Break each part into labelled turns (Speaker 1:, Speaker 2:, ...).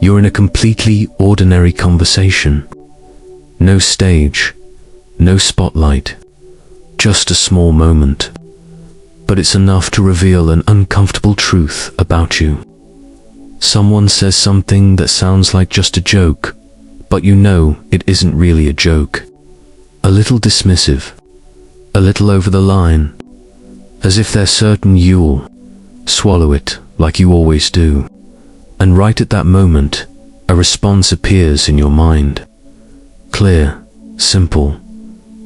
Speaker 1: You're in a completely ordinary conversation. No stage, no spotlight, just a small moment. But it's enough to reveal an uncomfortable truth about you. Someone says something that sounds like just a joke, but you know it isn't really a joke. A little dismissive, a little over the line, as if they're certain you'll swallow it like you always do. And right at that moment, a response appears in your mind. Clear, simple,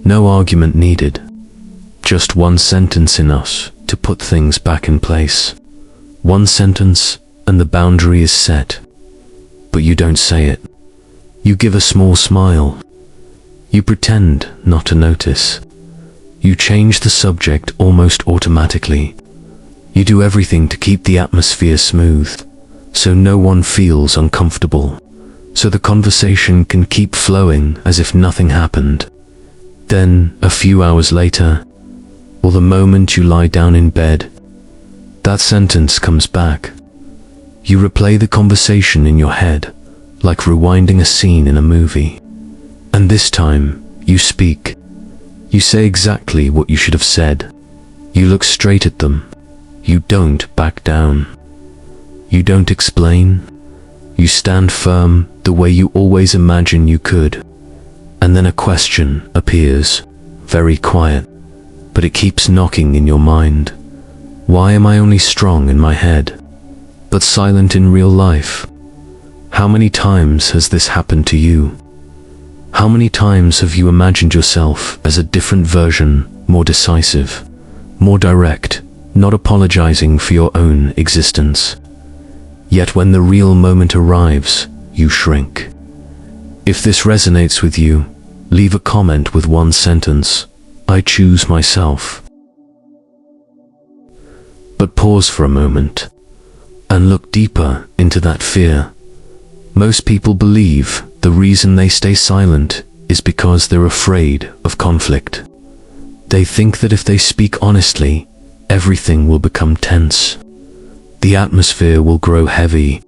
Speaker 1: no argument needed. Just one sentence enough to put things back in place. One sentence and the boundary is set. But you don't say it. You give a small smile. You pretend not to notice. You change the subject almost automatically. You do everything to keep the atmosphere smooth, so no one feels uncomfortable, so the conversation can keep flowing as if nothing happened. Then, a few hours later, or the moment you lie down in bed, that sentence comes back. You replay the conversation in your head, like rewinding a scene in a movie. And this time, you speak. You say exactly what you should have said. You look straight at them. You don't back down. You don't explain. You stand firm the way you always imagine you could. And then a question appears, very quiet, but it keeps knocking in your mind. Why am I only strong in my head, but silent in real life? How many times has this happened to you? How many times have you imagined yourself as a different version, more decisive, more direct, not apologizing for your own existence? Yet when the real moment arrives, you shrink. If this resonates with you, leave a comment with one sentence: I choose myself. But pause for a moment and look deeper into that fear. Most people believe the reason they stay silent is because they're afraid of conflict. They think that if they speak honestly, everything will become tense. The atmosphere will grow heavy.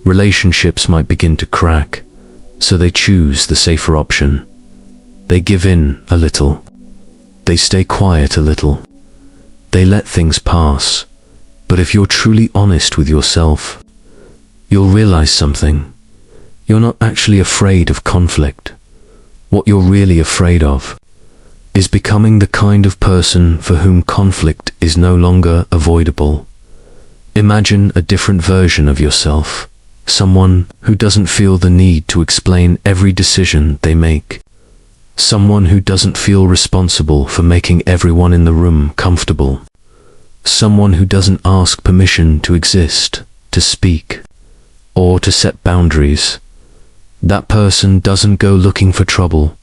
Speaker 1: Relationships might begin to crack, so they choose the safer option. They give in a little. They stay quiet a little. They let things pass. But if you're truly honest with yourself, you'll realize something. You're not actually afraid of conflict. What you're really afraid of is becoming the kind of person for whom conflict is no longer avoidable. Imagine a different version of yourself, someone who doesn't feel the need to explain every decision they make, someone who doesn't feel responsible for making everyone in the room comfortable, someone who doesn't ask permission to exist, to speak, or to set boundaries. That person doesn't go looking for trouble,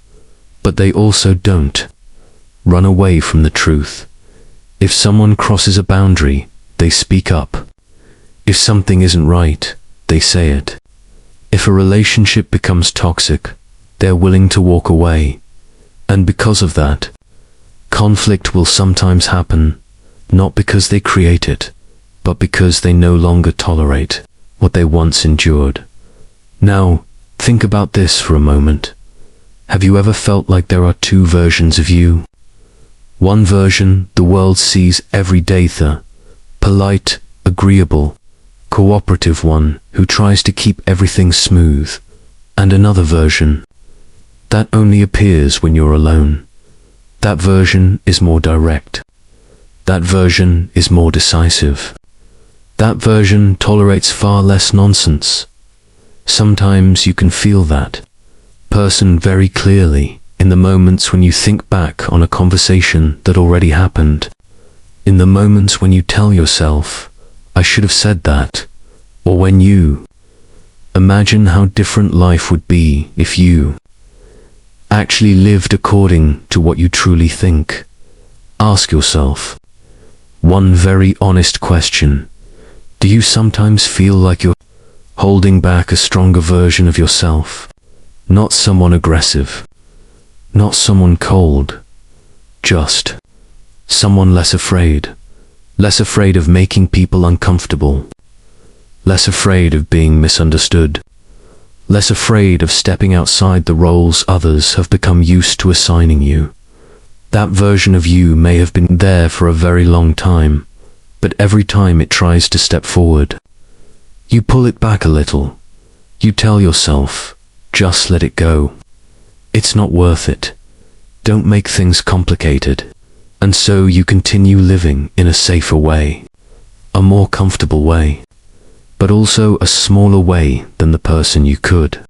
Speaker 1: but they also don't run away from the truth. If someone crosses a boundary, they speak up. If something isn't right, they say it. If a relationship becomes toxic, they're willing to walk away. And because of that, conflict will sometimes happen, not because they create it, but because they no longer tolerate what they once endured. Now, think about this for a moment. Have you ever felt like there are two versions of you? One version the world sees every day, the polite, agreeable, cooperative one who tries to keep everything smooth, and another version that only appears when you're alone. That version is more direct. That version is more decisive. That version tolerates far less nonsense. Sometimes you can feel that person very clearly in the moments when you think back on a conversation that already happened. In the moments when you tell yourself, I should have said that, or when you imagine how different life would be if you actually lived according to what you truly think. Ask yourself one very honest question. Do you sometimes feel like you're holding back a stronger version of yourself? Not someone aggressive, not someone cold, just someone less afraid of making people uncomfortable, less afraid of being misunderstood, less afraid of stepping outside the roles others have become used to assigning you. That version of you may have been there for a very long time, but every time it tries to step forward, you pull it back a little. You tell yourself, just let it go. It's not worth it. Don't make things complicated. And so you continue living in a safer way, a more comfortable way, but also a smaller way than the person you could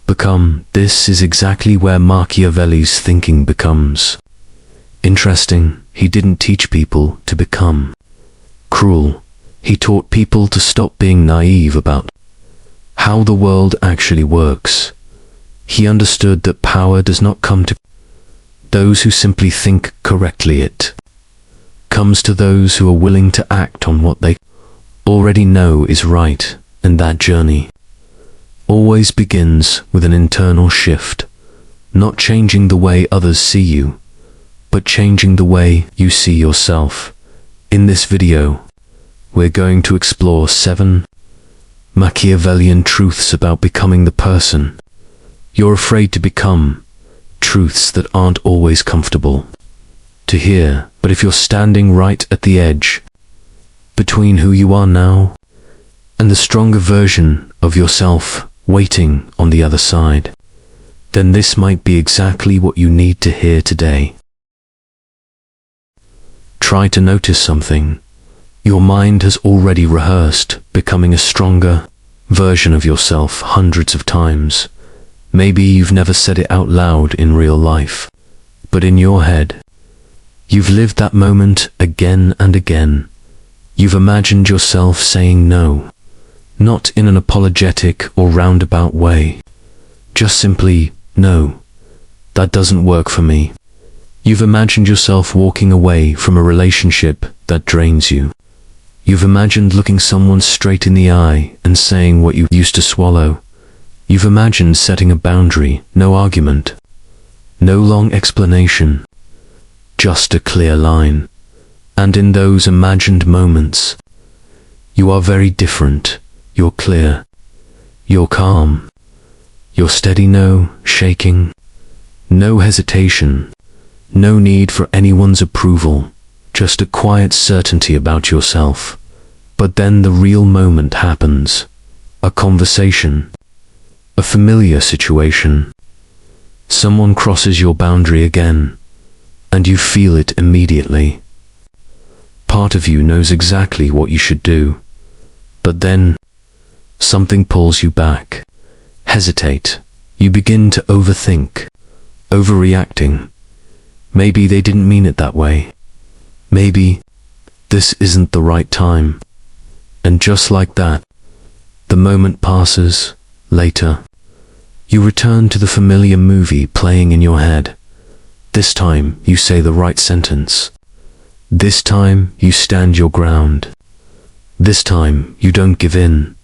Speaker 1: become. This is exactly where Machiavelli's thinking becomes interesting. He didn't teach people to become cruel. He taught people to stop being naive about how the world actually works. He understood that power does not come to those who simply think correctly. It comes to those who are willing to act on what they already know is right, and that journey always begins with an internal shift, not changing the way others see you, but changing the way you see yourself. In this video, we're going to explore 7 Machiavellian truths about becoming the person you're afraid to become. Truths that aren't always comfortable to hear, but if you're standing right at the edge between who you are now and the stronger version of yourself waiting on the other side, then this might be exactly what you need to hear today. Try to notice something. Your mind has already rehearsed becoming a stronger version of yourself hundreds of times. Maybe you've never said it out loud in real life, but in your head, you've lived that moment again and again. You've imagined yourself saying no, not in an apologetic or roundabout way, just simply, no, that doesn't work for me. You've imagined yourself walking away from a relationship that drains you. You've imagined looking someone straight in the eye and saying what you used to swallow. You've imagined setting a boundary, no argument, no long explanation, just a clear line. And in those imagined moments, you are very different. You're clear, you're calm, you're steady, no shaking, no hesitation, no need for anyone's approval, just a quiet certainty about yourself. But then the real moment happens, a conversation, a familiar situation. Someone crosses your boundary again, and you feel it immediately. Part of you knows exactly what you should do, but then something pulls you back. Hesitate. You begin to overthink, overreacting. Maybe they didn't mean it that way. Maybe this isn't the right time. And just like that, the moment passes. Later, you return to the familiar movie playing in your head. This time, you say the right sentence. This time, you stand your ground. This time, you don't give in.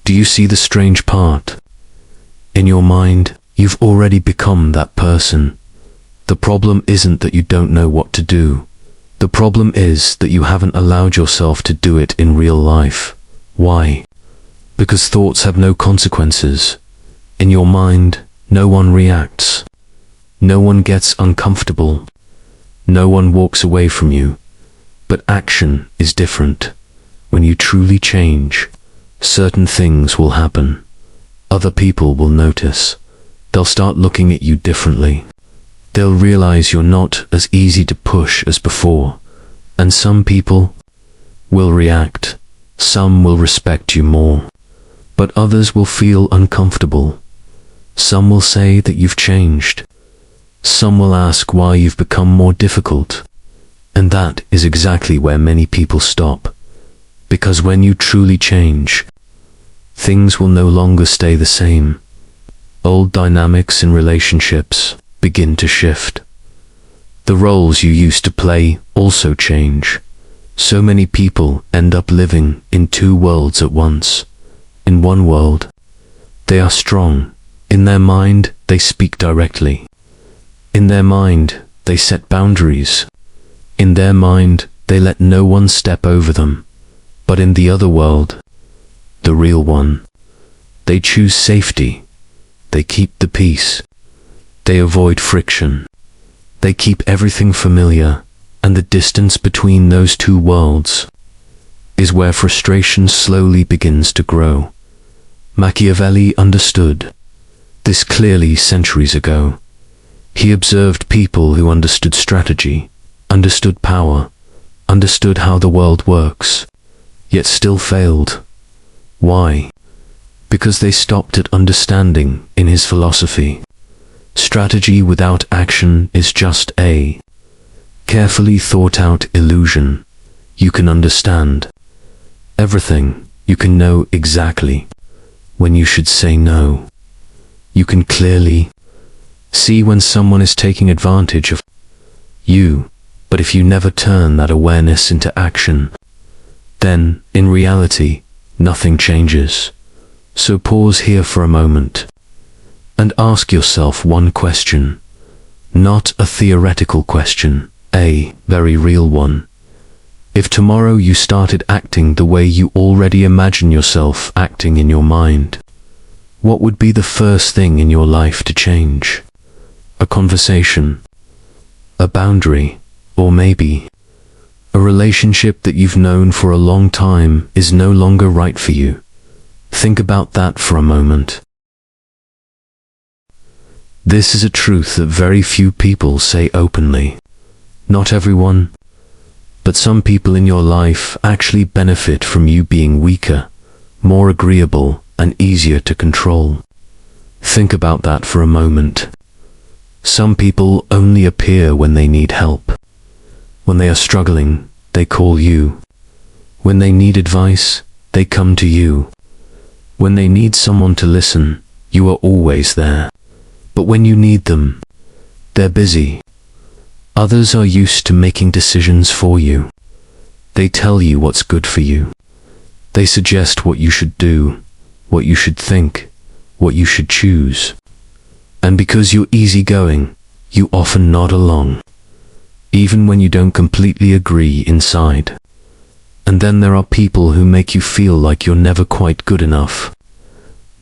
Speaker 1: Do you see the strange part? In your mind, you've already become that person. The problem isn't that you don't know what to do. The problem is that you haven't allowed yourself to do it in real life. Why? Because thoughts have no consequences. In your mind, no one reacts. No one gets uncomfortable. No one walks away from you. But action is different. When you truly change, certain things will happen. Other people will notice. They'll start looking at you differently. They'll realize you're not as easy to push as before. And some people will react. Some will respect you more. But others will feel uncomfortable. Some will say that you've changed. Some will ask why you've become more difficult. And that is exactly where many people stop. Because when you truly change, things will no longer stay the same. Old dynamics in relationships begin to shift. The roles you used to play also change. So many people end up living in 2 worlds at once. In one world, they are strong. In their mind, they speak directly. In their mind, they set boundaries. In their mind, they let no one step over them. But in the other world, the real one, They choose safety. They keep the peace. They avoid friction. They keep everything familiar, and the distance between those two worlds is where frustration slowly begins to grow. Machiavelli understood this clearly centuries ago. He observed people who understood strategy, understood power, understood how the world works, yet still failed. Why? Because they stopped at understanding in his philosophy. Strategy without action is just a carefully thought out illusion. You can understand everything. You can know exactly when you should say no. You can clearly see when someone is taking advantage of you, but if you never turn that awareness into action, then, in reality, nothing changes. So pause here for a moment and ask yourself one question, not a theoretical question, a very real one. If tomorrow you started acting the way you already imagine yourself acting in your mind, what would be the first thing in your life to change? A conversation, a boundary, or maybe a relationship that you've known for a long time is no longer right for you. Think about that for a moment. This is a truth that very few people say openly. Not everyone, but some people in your life actually benefit from you being weaker, more agreeable, and easier to control. Think about that for a moment. Some people only appear when they need help. When they are struggling, they call you. When they need advice, they come to you. When they need someone to listen, you are always there. But when you need them, they're busy. Others are used to making decisions for you. They tell you what's good for you. They suggest what you should do, what you should think, what you should choose. And because you're easygoing, you often nod along, even when you don't completely agree inside. And then there are people who make you feel like you're never quite good enough.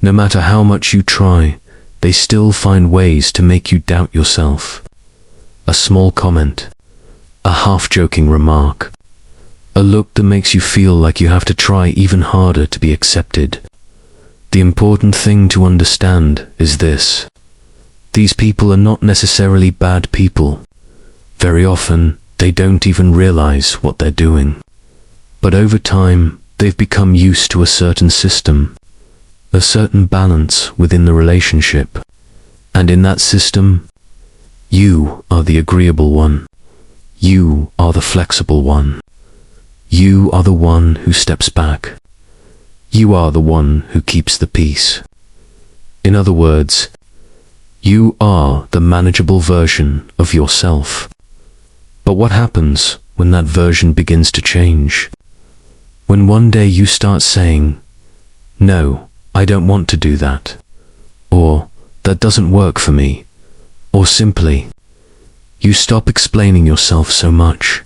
Speaker 1: No matter how much you try, they still find ways to make you doubt yourself. A small comment, a half-joking remark, a look that makes you feel like you have to try even harder to be accepted. The important thing to understand is this. These people are not necessarily bad people. Very often, they don't even realize what they're doing. But over time, they've become used to a certain system, a certain balance within the relationship. And in that system, you are the agreeable one. You are the flexible one. You are the one who steps back. You are the one who keeps the peace. In other words, you are the manageable version of yourself. But what happens when that version begins to change? When one day you start saying, "No, I don't want to do that," or "That doesn't work for me," or simply, you stop explaining yourself so much.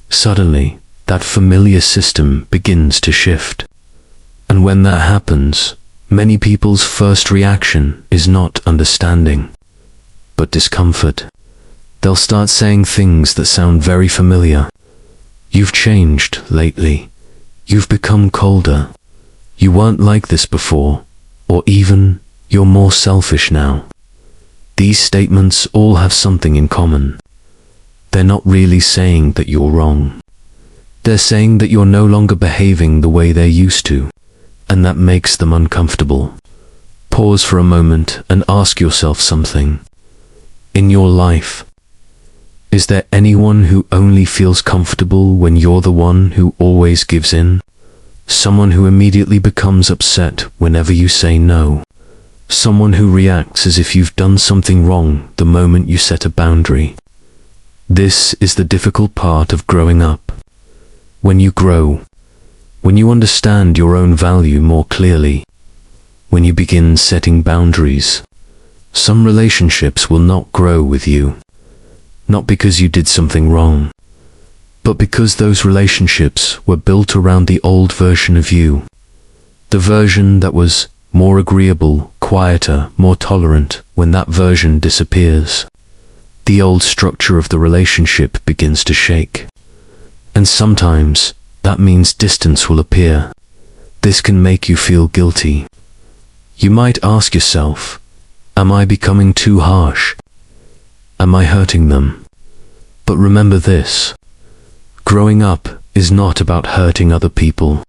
Speaker 1: Suddenly, that familiar system begins to shift. And when that happens, many people's first reaction is not understanding, but discomfort. They'll start saying things that sound very familiar. "You've changed lately. You've become colder. You weren't like this before," or even, "You're more selfish now." These statements all have something in common. They're not really saying that you're wrong. They're saying that you're no longer behaving the way they're used to, and that makes them uncomfortable. Pause for a moment and ask yourself something. In your life, is there anyone who only feels comfortable when you're the one who always gives in? Someone who immediately becomes upset whenever you say no? Someone who reacts as if you've done something wrong the moment you set a boundary? This is the difficult part of growing up. When you grow, when you understand your own value more clearly, when you begin setting boundaries, some relationships will not grow with you. Not because you did something wrong, but because those relationships were built around the old version of you. The version that was more agreeable, quieter, more tolerant when that version disappears. The old structure of the relationship begins to shake. And sometimes that means distance will appear. This can make you feel guilty. You might ask yourself, am I becoming too harsh? Am I hurting them? But remember this. Growing up is not about hurting other people.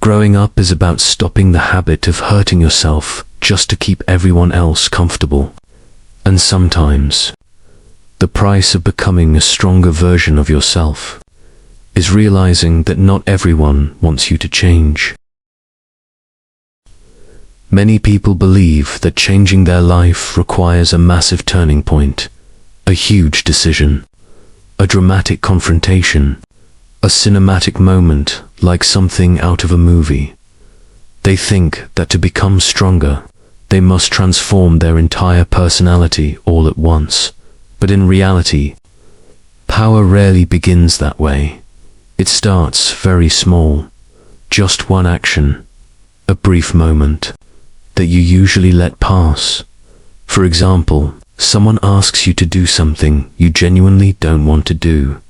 Speaker 1: Growing up is about stopping the habit of hurting yourself just to keep everyone else comfortable. And sometimes, the price of becoming a stronger version of yourself is realizing that not everyone wants you to change. Many people believe that changing their life requires a massive turning point, a huge decision, a dramatic confrontation, a cinematic moment like something out of a movie. They think that to become stronger, they must transform their entire personality all at once. But in reality, power rarely begins that way. It starts very small, just one action, a brief moment that you usually let pass. For example, someone asks you to do something you genuinely don't want to do.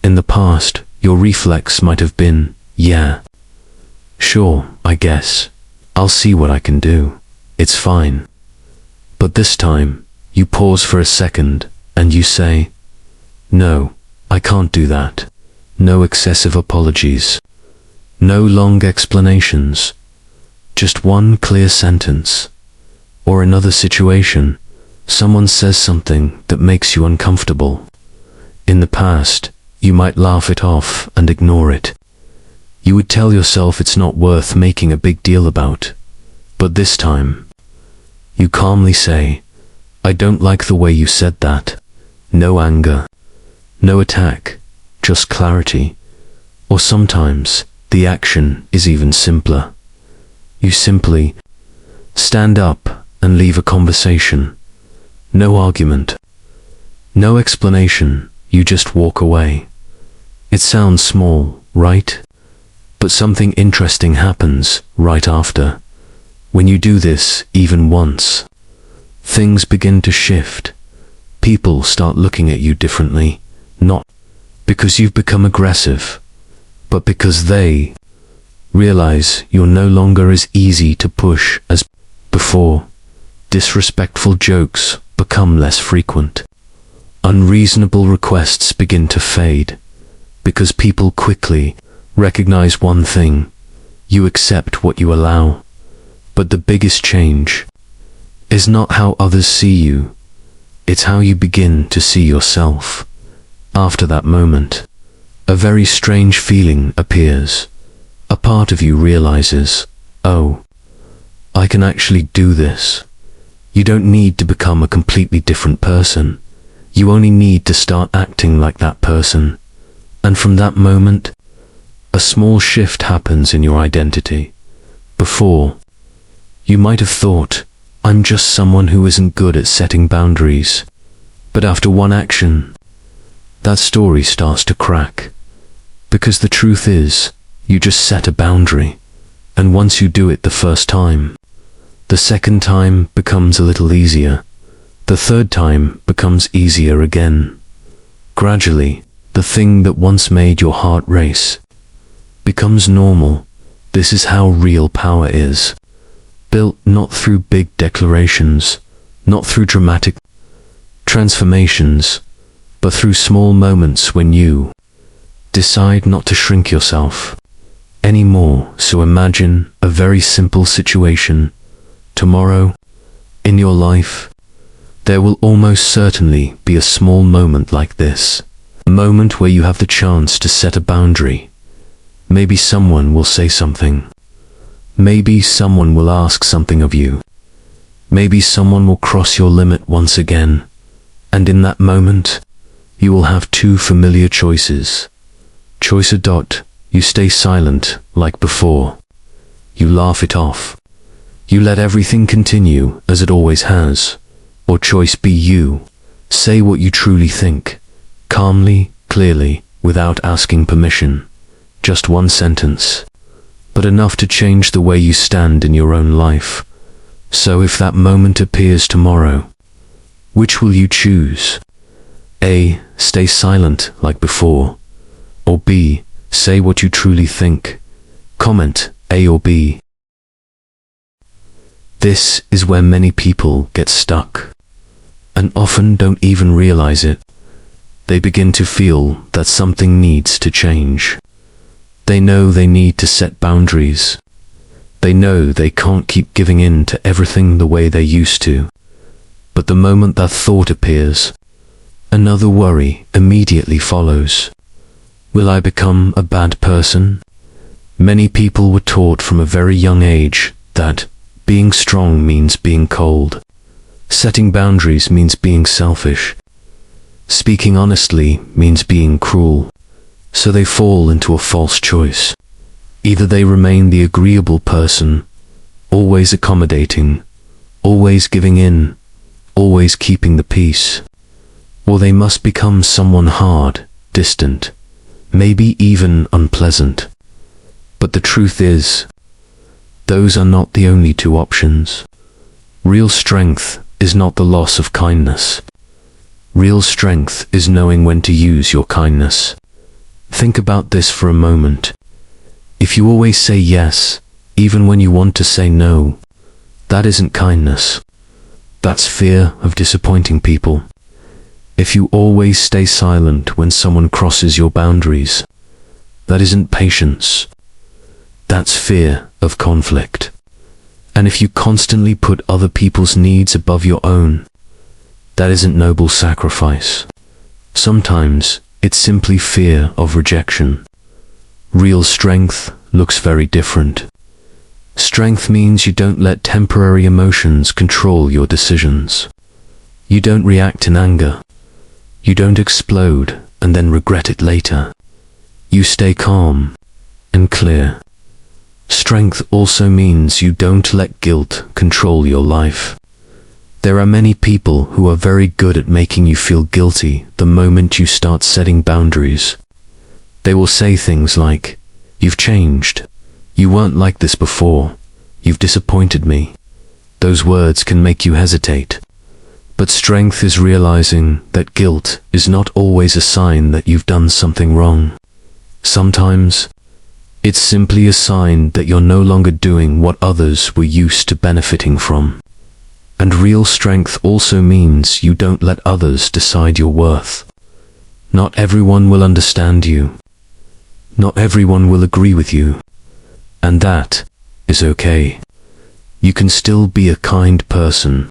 Speaker 1: In the past, your reflex might have been, yeah, sure, I guess. I'll see what I can do. It's fine. But this time, you pause for a second and you say, no, I can't do that. No excessive apologies. No long explanations. Just one clear sentence. Or another situation, someone says something that makes you uncomfortable. In the past, you might laugh it off and ignore it. You would tell yourself it's not worth making a big deal about. But this time, you calmly say, I don't like the way you said that. No anger. No attack. Just clarity. Or sometimes, the action is even simpler. You simply stand up and leave a conversation. No argument. No explanation. You just walk away. It sounds small, right? But something interesting happens right after. When you do this even once, things begin to shift. People start looking at you differently, not because you've become aggressive, but because they realize you're no longer as easy to push as before. Disrespectful jokes become less frequent. Unreasonable requests begin to fade, because people quickly recognize one thing: you accept what you allow. But the biggest change is not how others see you, it's how you begin to see yourself. After that moment, a very strange feeling appears. A part of you realizes, oh, I can actually do this. You don't need to become a completely different person. You only need to start acting like that person. And from that moment, a small shift happens in your identity. Before, you might have thought, I'm just someone who isn't good at setting boundaries. But after one action, that story starts to crack. Because the truth is, you just set a boundary. And once you do it the first time, the second time becomes a little easier. The third time becomes easier again. Gradually, the thing that once made your heart race becomes normal. This is how real power is. Built not through big declarations, not through dramatic transformations, but through small moments when you decide not to shrink yourself anymore. So imagine a very simple situation. Tomorrow, in your life, there will almost certainly be a small moment like this. A moment where you have the chance to set a boundary. Maybe someone will say something. Maybe someone will ask something of you. Maybe someone will cross your limit once again. And in that moment, you will have two familiar choices. Choice A. You stay silent, like before. You laugh it off. You let everything continue as it always has. Or choice B. You say what you truly think. Calmly, clearly, without asking permission. Just one sentence. but enough to change the way you stand in your own life. So if that moment appears tomorrow, which will you choose? A. Stay silent like before. Or B. Say what you truly think. Comment A or B. This is where many people get stuck, and often don't even realize it. They begin to feel that something needs to change. They know they need to set boundaries. They know they can't keep giving in to everything the way they used to. But the moment that thought appears, another worry immediately follows. Will I become a bad person? Many people were taught from a very young age that being strong means being cold. Setting boundaries means being selfish. Speaking honestly means being cruel. So they fall into a false choice. Either they remain the agreeable person, always accommodating, always giving in, always keeping the peace, or they must become someone hard, distant, maybe even unpleasant. But the truth is, those are not the only two options. Real strength is not the loss of kindness. Real strength is knowing when to use your kindness. Think about this for a moment. If you always say yes, even when you want to say no, that isn't kindness. That's fear of disappointing people. If you always stay silent when someone crosses your boundaries, that isn't patience. That's fear of conflict. And if you constantly put other people's needs above your own, that isn't noble sacrifice. Sometimes it's simply fear of rejection. Real strength looks very different. Strength means you don't let temporary emotions control your decisions. You don't react in anger. You don't explode and then regret it later. You stay calm and clear. Strength also means you don't let guilt control your life. There are many people who are very good at making you feel guilty the moment you start setting boundaries. They will say things like, "You've changed. You weren't like this before. You've disappointed me." Those words can make you hesitate. But strength is realizing that guilt is not always a sign that you've done something wrong. Sometimes, it's simply a sign that you're no longer doing what others were used to benefiting from. And real strength also means you don't let others decide your worth. Not everyone will understand you. Not everyone will agree with you. And that is okay. You can still be a kind person.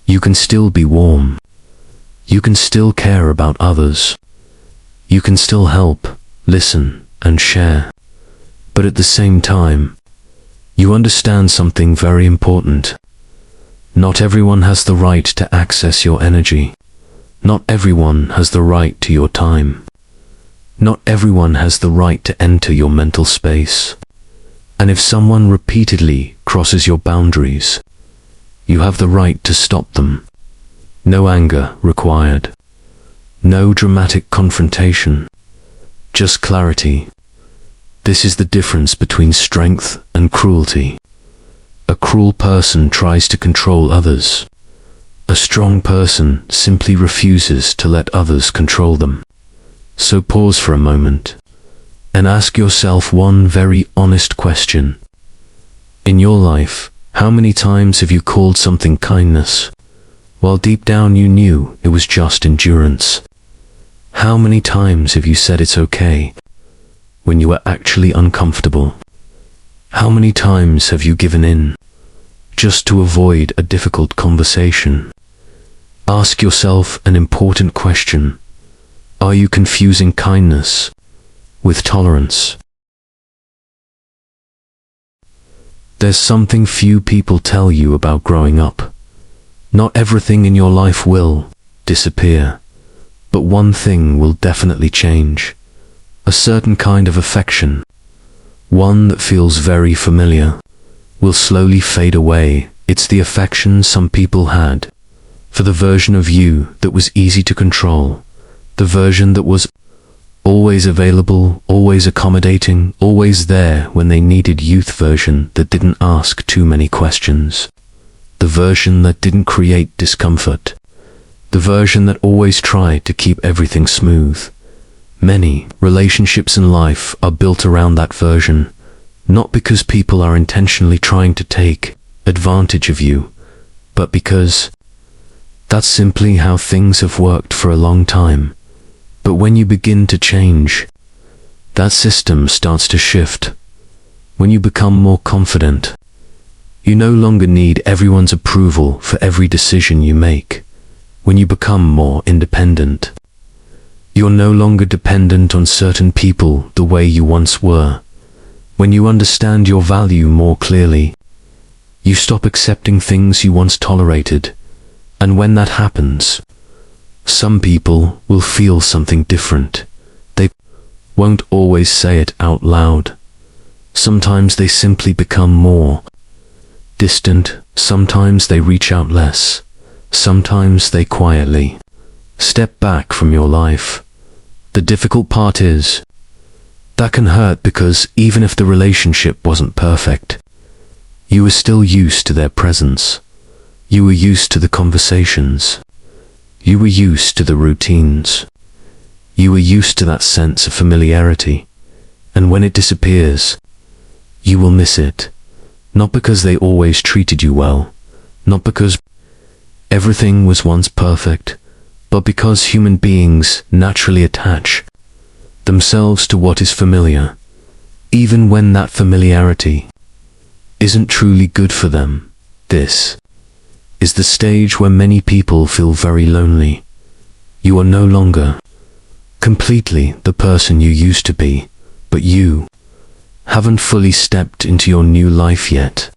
Speaker 1: You can still be warm. You can still care about others. You can still help, listen, and share. But at the same time, you understand something very important. Not everyone has the right to access your energy. Not everyone has the right to your time. Not everyone has the right to enter your mental space. And if someone repeatedly crosses your boundaries, you have the right to stop them. No anger required. No dramatic confrontation. Just clarity. This is the difference between strength and cruelty. A cruel person tries to control others. A strong person simply refuses to let others control them. So pause for a moment and ask yourself one very honest question. In your life, how many times have you called something kindness, while deep down you knew it was just endurance? How many times have you said it's okay, when you were actually uncomfortable? How many times have you given in, just to avoid a difficult conversation? Ask yourself an important question. Are you confusing kindness with tolerance? There's something few people tell you about growing up. Not everything in your life will disappear, but one thing will definitely change. A certain kind of affection, one that feels very familiar, will slowly fade away. It's the affection some people had for the version of you that was easy to control, the version that was Always available, always accommodating, always there when they needed. Youth version that didn't ask too many questions. The version that didn't create discomfort. The version that always tried to keep everything smooth. Many relationships in life are built around that version, not because people are intentionally trying to take advantage of you, but because that's simply how things have worked for a long time. But when you begin to change, that system starts to shift. When you become more confident, you no longer need everyone's approval for every decision you make. When you become more independent, you're no longer dependent on certain people the way you once were. When you understand your value more clearly, you stop accepting things you once tolerated. And when that happens, some people will feel something different. They won't always say it out loud. Sometimes they simply become more distant. Sometimes they reach out less. Sometimes they quietly step back from your life. The difficult part is, that can hurt because even if the relationship wasn't perfect, you were still used to their presence. You were used to the conversations. You were used to the routines. You were used to that sense of familiarity. And when it disappears, you will miss it. Not because they always treated you well, not because everything was once perfect, but because human beings naturally attach themselves to what is familiar, even when that familiarity isn't truly good for them. This is the stage where many people feel very lonely. You are no longer completely the person you used to be, but you haven't fully stepped into your new life yet.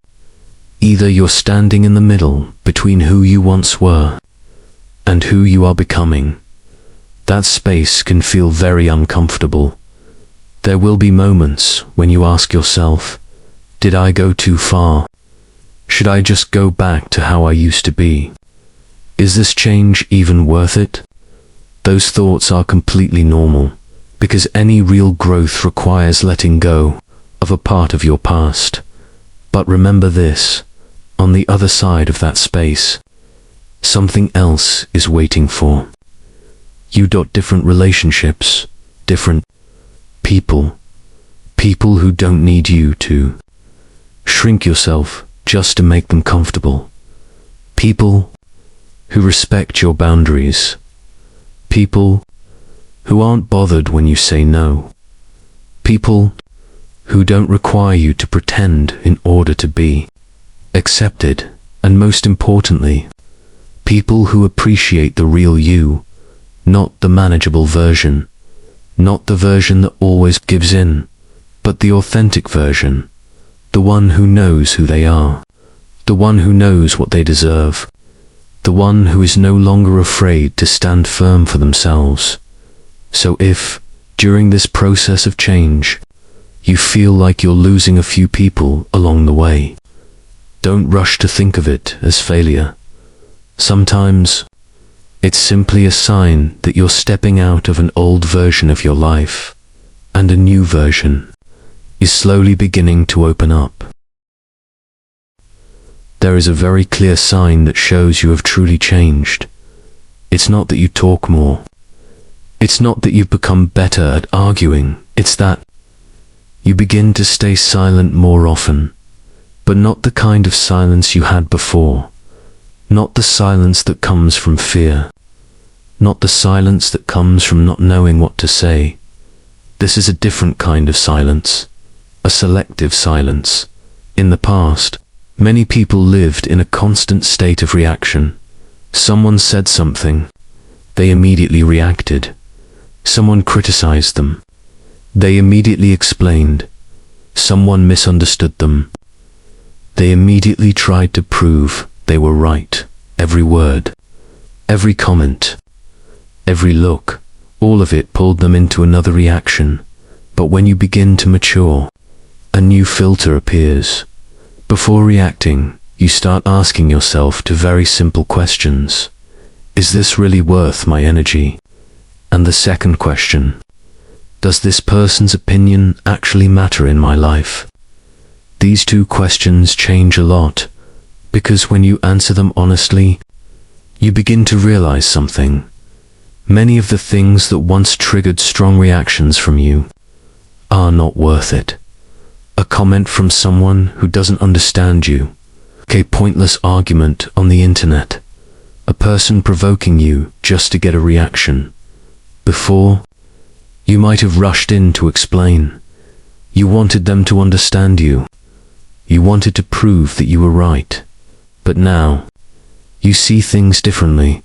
Speaker 1: Either you're standing in the middle between who you once were and who you are becoming. That space can feel very uncomfortable. There will be moments when you ask yourself, did I go too far? Should I just go back to how I used to be? Is this change even worth it? Those thoughts are completely normal, because any real growth requires letting go of a part of your past. But remember this, on the other side of that space, something else is waiting for you. Different relationships, different people who don't need you to shrink yourself just to make them comfortable. People who respect your boundaries. People who aren't bothered when you say no. People who don't require you to pretend in order to be accepted. And most importantly, people who appreciate the real you, not the manageable version, not the version that always gives in, but the authentic version. The one who knows who they are, the one who knows what they deserve, the one who is no longer afraid to stand firm for themselves. So if, during this process of change, you feel like you're losing a few people along the way, don't rush to think of it as failure. Sometimes, it's simply a sign that you're stepping out of an old version of your life, and a new version is slowly beginning to open up. There is a very clear sign that shows you have truly changed. It's not that you talk more. It's not that you've become better at arguing. It's that you begin to stay silent more often, but not the kind of silence you had before. Not the silence that comes from fear. Not the silence that comes from not knowing what to say. This is a different kind of silence. A selective silence. In the past, many people lived in a constant state of reaction. Someone said something, they immediately reacted. Someone criticized them, they immediately explained. Someone misunderstood them, they immediately tried to prove they were right. Every word, every comment, every look, all of it pulled them into another reaction. But when you begin to mature, a new filter appears. Before reacting, you start asking yourself two very simple questions. Is this really worth my energy? And the second question, Does this person's opinion actually matter in my life? These two questions change a lot, because when you answer them honestly, you begin to realize something. Many of the things that once triggered strong reactions from you are not worth it. A comment from someone who doesn't understand you, a pointless argument on the internet, a person provoking you just to get a reaction. Before, you might have rushed in to explain. You wanted them to understand you. You wanted to prove that you were right. But now, you see things differently.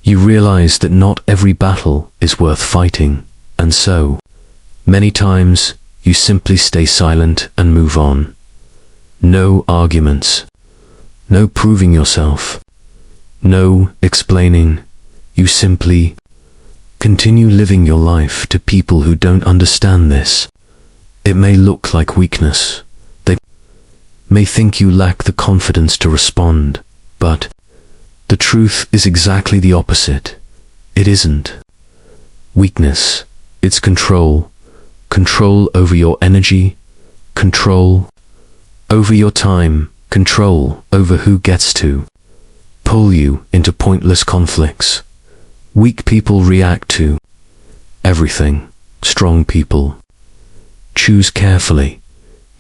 Speaker 1: You realize that not every battle is worth fighting, and so, many times, you simply stay silent and move on. No arguments. No proving yourself. No explaining. You simply continue living your life to people who don't understand this. It may look like weakness. They may think you lack the confidence to respond, but the truth is exactly the opposite. It isn't weakness. It's control. Control over your energy. Control over your time. Control over who gets to pull you into pointless conflicts. Weak people react to everything. Strong people choose carefully.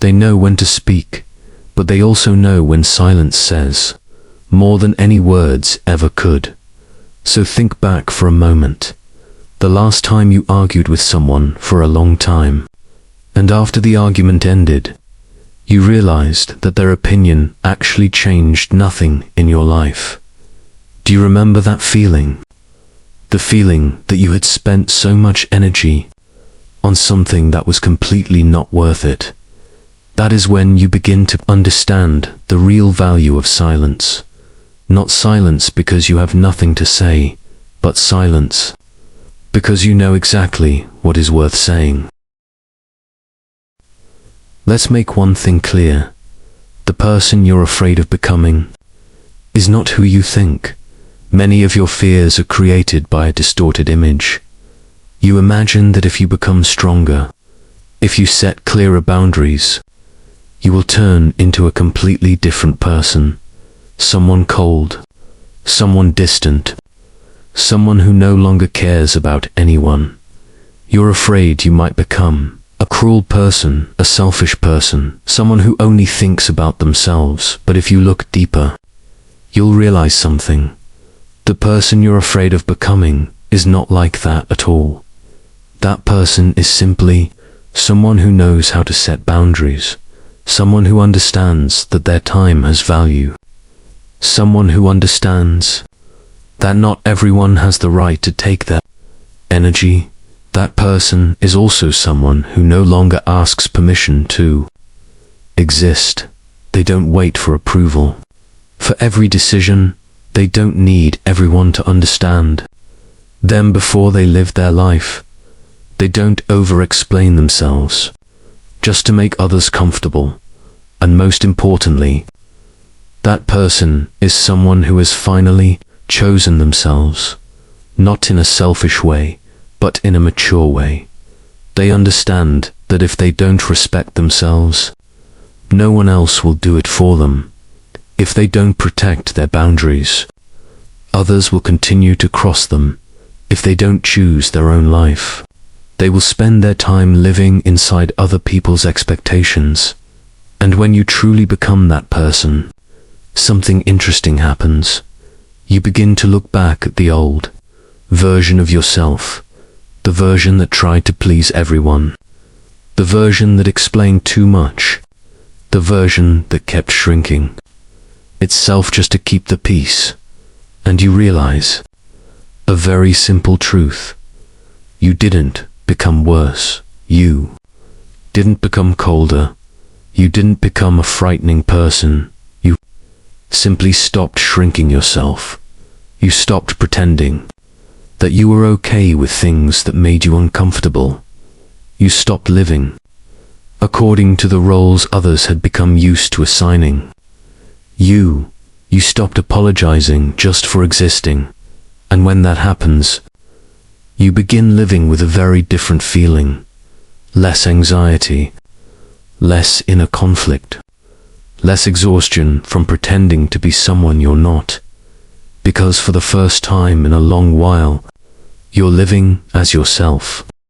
Speaker 1: They know when to speak, but they also know when silence says more than any words ever could. So think back for a moment. The last time you argued with someone for a long time, and after the argument ended, you realized that their opinion actually changed nothing in your life. Do you remember that feeling? The feeling that you had spent so much energy on something that was completely not worth it. That is when you begin to understand the real value of silence. Not silence because you have nothing to say, but silence because you know exactly what is worth saying. Let's make one thing clear. The person you're afraid of becoming is not who you think. Many of your fears are created by a distorted image. You imagine that if you become stronger, if you set clearer boundaries, you will turn into a completely different person. Someone cold, someone distant, someone who no longer cares about anyone. You're afraid you might become a cruel person, a selfish person, someone who only thinks about themselves. But if you look deeper, you'll realize something. The person you're afraid of becoming is not like that at all. That person is simply someone who knows how to set boundaries, someone who understands that their time has value, someone who understands that not everyone has the right to take their energy. That person is also someone who no longer asks permission to exist. They don't wait for approval. For every decision, they don't need everyone to understand them before they live their life. They don't over-explain themselves just to make others comfortable. And most importantly, that person is someone who has finally chosen themselves, not in a selfish way, but in a mature way. They understand that if they don't respect themselves, no one else will do it for them. If they don't protect their boundaries, others will continue to cross them. If they don't choose their own life, they will spend their time living inside other people's expectations. And when you truly become that person, something interesting happens. You begin to look back at the old version of yourself, the version that tried to please everyone, the version that explained too much, the version that kept shrinking itself just to keep the peace. And you realize a very simple truth. You didn't become worse. You didn't become colder. You didn't become a frightening person. You simply stopped shrinking yourself. You stopped pretending that you were okay with things that made you uncomfortable. You stopped living according to the roles others had become used to assigning. You stopped apologizing just for existing. And when that happens, you begin living with a very different feeling. less anxiety, less inner conflict, less exhaustion from pretending to be someone you're not, because for the first time in a long while, you're living as yourself.